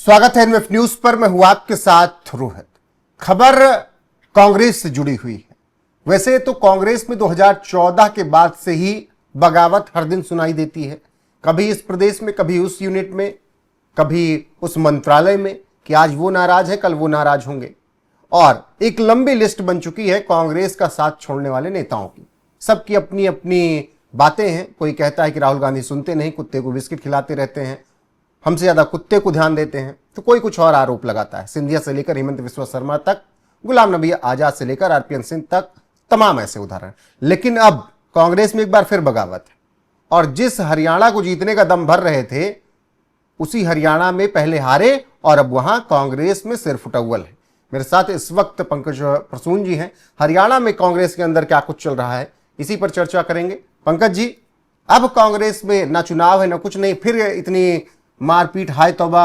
स्वागत है NF news पर। मैं हूं आपके साथ रोहित। खबर कांग्रेस से जुड़ी हुई है। वैसे तो कांग्रेस में 2014 के बाद से ही बगावत हर दिन सुनाई देती है, कभी इस प्रदेश में, कभी उस यूनिट में, कभी उस मंत्रालय में, कि आज वो नाराज है, कल वो नाराज होंगे। और एक लंबी लिस्ट बन चुकी है कांग्रेस का साथ छोड़ने वाले नेताओं की। सबकी अपनी अपनी बातें हैं। कोई कहता है कि राहुल गांधी सुनते नहीं, कुत्ते को बिस्किट खिलाते रहते हैं, हमसे ज्यादा कुत्ते को ध्यान देते हैं। तो कोई कुछ और आरोप लगाता है। सिंधिया से लेकर हेमंत बिस्वा शर्मा तक, गुलाम नबी आजाद से लेकर आरपीएन सिंह तक, तमाम ऐसे उदाहरण। लेकिन अब कांग्रेस में एक बार फिर बगावत है। और जिस हरियाणा को जीतने का दम भर रहे थे, उसी हरियाणा में पहले हारे और अब वहां कांग्रेस में सिर्फ उटव्वल है। मेरे साथ इस वक्त पंकज प्रसून जी हैं। हरियाणा में कांग्रेस के अंदर क्या कुछ चल रहा है, इसी पर चर्चा करेंगे। पंकज जी, अब कांग्रेस में ना चुनाव है ना कुछ नहीं, फिर इतनी मारपीट, हाय तौबा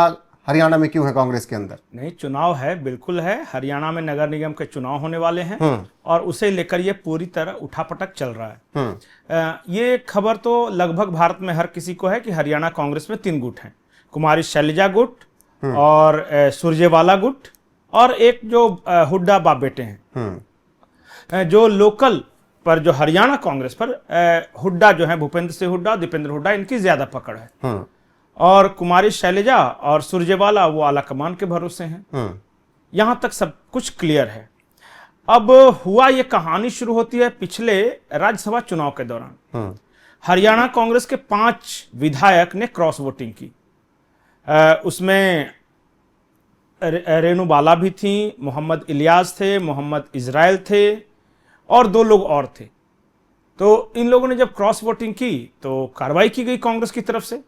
हरियाणा में क्यों है कांग्रेस के अंदर? नहीं, चुनाव है, बिल्कुल है। हरियाणा में नगर निगम के चुनाव होने वाले हैं और उसे लेकर ये पूरी तरह उठापटक चल रहा है। ये खबर तो लगभग भारत में हर किसी को है कि हरियाणा कांग्रेस में 3 गुट हैं। कुमारी शैलजा गुट और सुरजेवाला गुट और एक जो हुड्डा बाप बेटे हैं। जो लोकल पर, जो हरियाणा कांग्रेस पर हुड्डा जो है, भूपेंद्र सिंह हुड्डा, दीपेंद्र हुड्डा, इनकी ज्यादा पकड़ है। और कुमारी शैलजा और सुरजेवाला वो आला कमान के भरोसे हैं। यहां तक सब कुछ क्लियर है। अब हुआ ये कहानी शुरू होती है पिछले राज्यसभा चुनाव के दौरान। हरियाणा कांग्रेस के 5 विधायक ने क्रॉस वोटिंग की। उसमें रेणु बाला भी थी, मोहम्मद इलियास थे, मोहम्मद इजराइल थे और 2 लोग और थे। तो इन लोगों ने जब क्रॉस वोटिंग की तो कार्रवाई की गई कांग्रेस की तरफ से।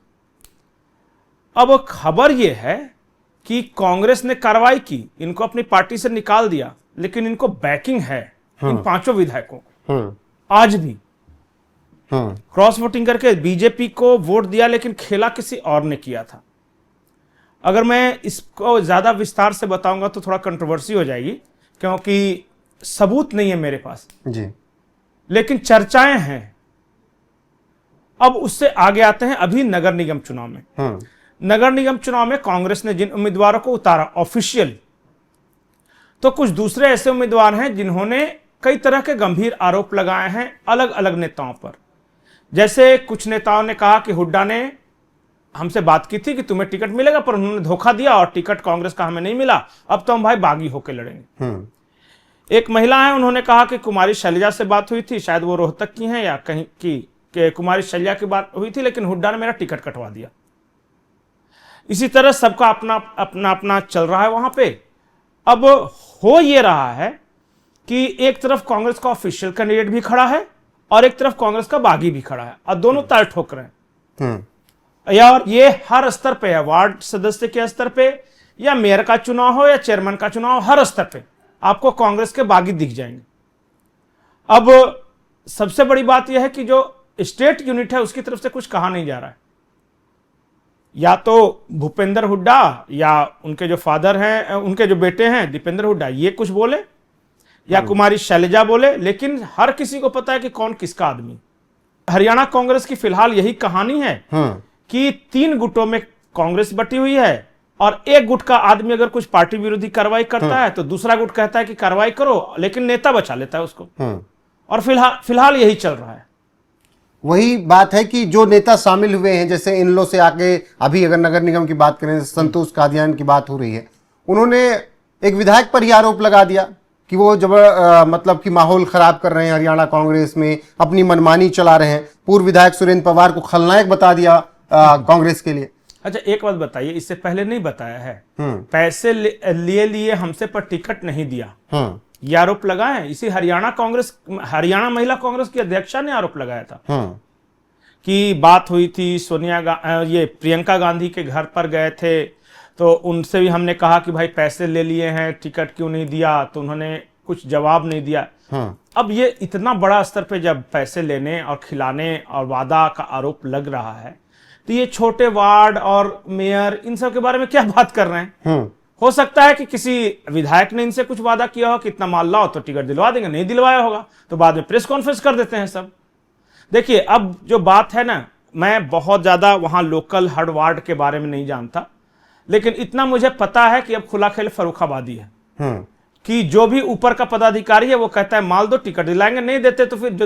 अब खबर यह है कि कांग्रेस ने कार्रवाई की, इनको अपनी पार्टी से निकाल दिया, लेकिन इनको बैकिंग है इन 5 विधायकों को आज भी। क्रॉस वोटिंग करके बीजेपी को वोट दिया, लेकिन खेला किसी और ने किया था। अगर मैं इसको ज्यादा विस्तार से बताऊंगा तो थोड़ा कंट्रोवर्सी हो जाएगी, क्योंकि सबूत नहीं है मेरे पास जी, लेकिन चर्चाएं हैं। अब उससे आगे आते हैं अभी नगर निगम चुनाव में। नगर निगम चुनाव में कांग्रेस ने जिन उम्मीदवारों को उतारा ऑफिशियल, तो कुछ दूसरे ऐसे उम्मीदवार हैं जिन्होंने कई तरह के गंभीर आरोप लगाए हैं अलग अलग नेताओं पर। जैसे कुछ नेताओं ने कहा कि हुड्डा ने हमसे बात की थी कि तुम्हें टिकट मिलेगा, पर उन्होंने धोखा दिया और टिकट कांग्रेस का हमें नहीं मिला, अब तो हम भाई बागी होकर लड़ेंगे। एक महिला है, उन्होंने कहा कि कुमारी शैलजा से बात हुई थी, शायद वो रोहतक की हैं या कहीं की, कुमारी शैलजा की बात हुई थी, लेकिन हुड्डा ने मेरा टिकट कटवा दिया। इसी तरह सबका अपना अपना अपना चल रहा है वहां पे। अब हो ये रहा है कि एक तरफ कांग्रेस का ऑफिशियल कैंडिडेट भी खड़ा है और एक तरफ कांग्रेस का बागी भी खड़ा है, और दोनों ताल ठोक रहे हैं। और ये हर स्तर पे है, वार्ड सदस्य के स्तर पे या मेयर का चुनाव हो या चेयरमैन का चुनाव, हर स्तर पे आपको कांग्रेस के बागी दिख जाएंगे। अब सबसे बड़ी बात यह है कि जो स्टेट यूनिट है उसकी तरफ से कुछ कहा नहीं जा रहा है। या तो भूपेंद्र हुड्डा या उनके जो फादर हैं, उनके जो बेटे हैं दीपेंद्र हुड्डा, ये कुछ बोले या कुमारी शैलजा बोले, लेकिन हर किसी को पता है कि कौन किसका आदमी। हरियाणा कांग्रेस की फिलहाल यही कहानी है कि 3 गुटों में कांग्रेस बटी हुई है और एक गुट का आदमी अगर कुछ पार्टी विरोधी कार्रवाई करता है तो दूसरा गुट कहता है कि कार्रवाई करो, लेकिन नेता बचा लेता है उसको। और फिलहाल यही चल रहा है। वही बात है कि जो नेता शामिल हुए हैं, जैसे इन लोग से आके अभी अगर नगर निगम की बात करें, संतोष कादियान की बात हो रही है, उन्होंने एक विधायक पर ही आरोप लगा दिया कि वो मतलब कि माहौल खराब कर रहे हैं हरियाणा कांग्रेस में, अपनी मनमानी चला रहे हैं। पूर्व विधायक सुरेंद्र पवार को खलनायक बता दिया कांग्रेस के लिए। अच्छा, एक बात बताइए, इससे पहले नहीं बताया है, पैसे लिए हमसे पर टिकट नहीं दिया, ये आरोप लगाए। इसी हरियाणा महिला कांग्रेस की अध्यक्षा ने आरोप लगाया था कि बात हुई थी ये प्रियंका गांधी के घर पर गए थे, तो उनसे भी हमने कहा कि भाई पैसे ले लिए हैं, टिकट क्यों नहीं दिया, तो उन्होंने कुछ जवाब नहीं दिया। अब ये इतना बड़ा स्तर पे जब पैसे लेने और खिलाने और वादा का आरोप लग रहा है, तो ये छोटे वार्ड और मेयर इन सब के बारे में क्या बात कर रहे हैं? हो सकता है कि किसी विधायक ने इनसे कुछ वादा किया हो कि इतना माल लाओ तो टिकट दिलवा देंगे, नहीं दिलवाया होगा तो बाद में प्रेस कॉन्फ्रेंस कर देते हैं सब। देखिए, अब जो बात है ना, मैं बहुत ज्यादा वहां लोकल हर वार्ड के बारे में नहीं जानता, लेकिन इतना मुझे पता है कि अब खुला खेल फर्रुखाबादी है हम्म। कि जो भी ऊपर का पदाधिकारी है वो कहता है माल दो, टिकट दिलाएंगे, नहीं देते तो फिर जो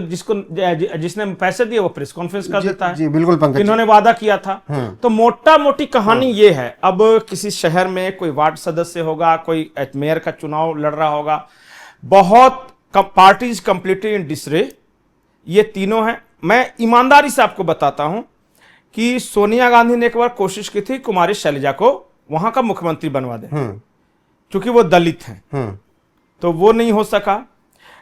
जिसने पैसे दिए वो प्रेस कॉन्फ्रेंस कर देता है। जी बिल्कुल पंकज, इन्होंने वादा किया था। तो मोटा मोटी कहानी ये है। अब किसी शहर में कोई वार्ड सदस्य होगा, कोई मेयर का चुनाव लड़ रहा होगा, बहुत पार्टीज कंप्लीटली इन डिसरे, ये तीनों हैं। मैं ईमानदारी से आपको बताता हूं कि सोनिया गांधी ने एक बार कोशिश की थी कुमारी शैलजा को वहां का मुख्यमंत्री बनवा दे, क्योंकि वो दलित हैं, तो वो नहीं हो सका।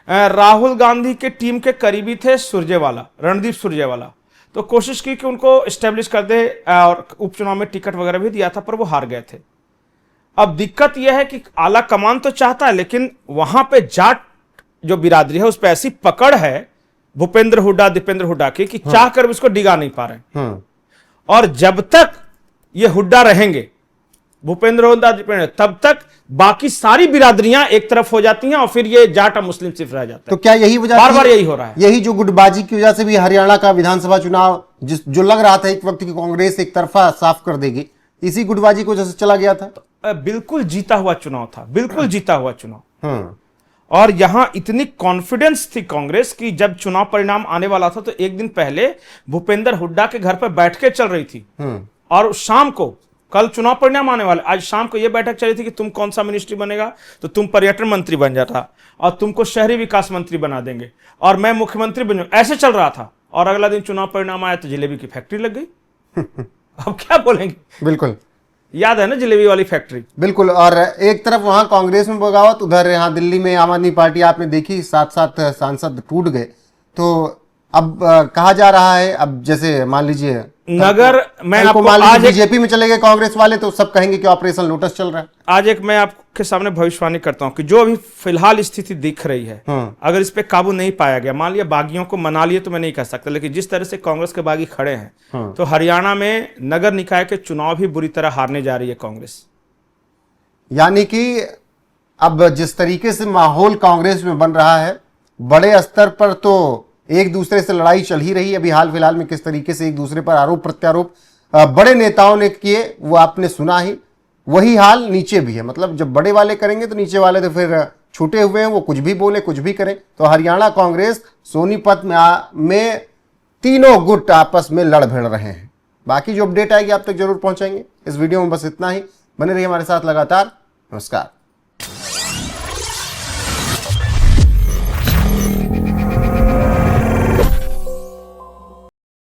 राहुल गांधी के टीम के करीबी थे सुरजेवाला, रणदीप सुरजेवाला, तो कोशिश की कि उनको एस्टेब्लिश कर दे और उपचुनाव में टिकट वगैरह भी दिया था, पर वो हार गए थे। अब दिक्कत यह है कि आला कमान तो चाहता है, लेकिन वहां पे जाट जो बिरादरी है उस पर ऐसी पकड़ है भूपेंद्र हुड्डा, दीपेंद्र हुड्डा की, कि चाह कर उसको डिगा नहीं पा रहे। और जब तक ये हुड्डा रहेंगे, भूपेंद्र हुड्डा, दीपेंद्र, तब तक बाकी सारी बिरादरियां एक तरफ हो जाती हैं और फिर ये जाट और मुस्लिम सिर्फ रह जाता है। तो क्या यही वजह, बार बार यही हो रहा है? यही जो गुटबाजी की वजह से भी हरियाणा का विधानसभा चुनाव जो लग रहा था एक वक्त की कांग्रेस एक तरफा साफ कर देगी, इसी गुटबाजी की वजह से चला गया था? बिल्कुल जीता हुआ चुनाव था, बिल्कुल जीता हुआ चुनाव। और यहां इतनी कॉन्फिडेंस थी कांग्रेस की जब चुनाव परिणाम आने वाला था तो एक दिन पहले भूपेंद्र हुड्डा के घर पर बैठ के चल रही थी, और शाम को, कल चुनाव परिणाम आने वाले, आज शाम को यह बैठक चली थी कि तुम कौन सा मिनिस्ट्री बनेगा, तो तुम पर्यटन मंत्री बन जाता और तुमको शहरी विकास मंत्री बना देंगे और मैं मुख्यमंत्री बन जाऊंगा, ऐसे चल रहा था। और अगला दिन चुनाव परिणाम आया तो जलेबी की फैक्ट्री लग गई। अब क्या बोलेंगे? बिल्कुल याद है ना जलेबी वाली फैक्ट्री? बिल्कुल। और एक तरफ वहां कांग्रेस में बगावत, उधर यहाँ दिल्ली में आम आदमी पार्टी आपने देखी, साथ साथ सांसद टूट गए। तो अब कहा जा रहा है, अब जैसे मान लीजिए नगर, मैं आपको आज बीजेपी में चले गए कांग्रेस वाले, तो सब कहेंगे कि ऑपरेशन लोटस चल रहा है। आज एक मैं आपके सामने भविष्यवाणी करता हूं कि जो अभी फिलहाल स्थिति दिख रही है, अगर इस पे काबू नहीं पाया गया, मान लिया बागियों को मना लिए तो मैं नहीं कह सकता, लेकिन जिस तरह से कांग्रेस के बागी खड़े हैं, तो हरियाणा में नगर निकाय के चुनाव भी बुरी तरह हारने जा रही है कांग्रेस। यानी कि अब जिस तरीके से माहौल कांग्रेस में बन रहा है, बड़े स्तर पर तो एक दूसरे से लड़ाई चल ही रही है। अभी हाल फिलहाल में किस तरीके से एक दूसरे पर आरोप प्रत्यारोप बड़े नेताओं ने किए वो आपने सुना ही, वही हाल नीचे भी है। मतलब जब बड़े वाले करेंगे तो नीचे वाले तो फिर छूटे हुए हैं, वो कुछ भी बोले कुछ भी करें। तो हरियाणा कांग्रेस सोनीपत में तीनों गुट आपस में लड़ भिड़ रहे हैं। बाकी जो अपडेट आएगी आप तक जरूर पहुंचाएंगे। इस वीडियो में बस इतना ही। बने रहिए हमारे साथ लगातार। नमस्कार।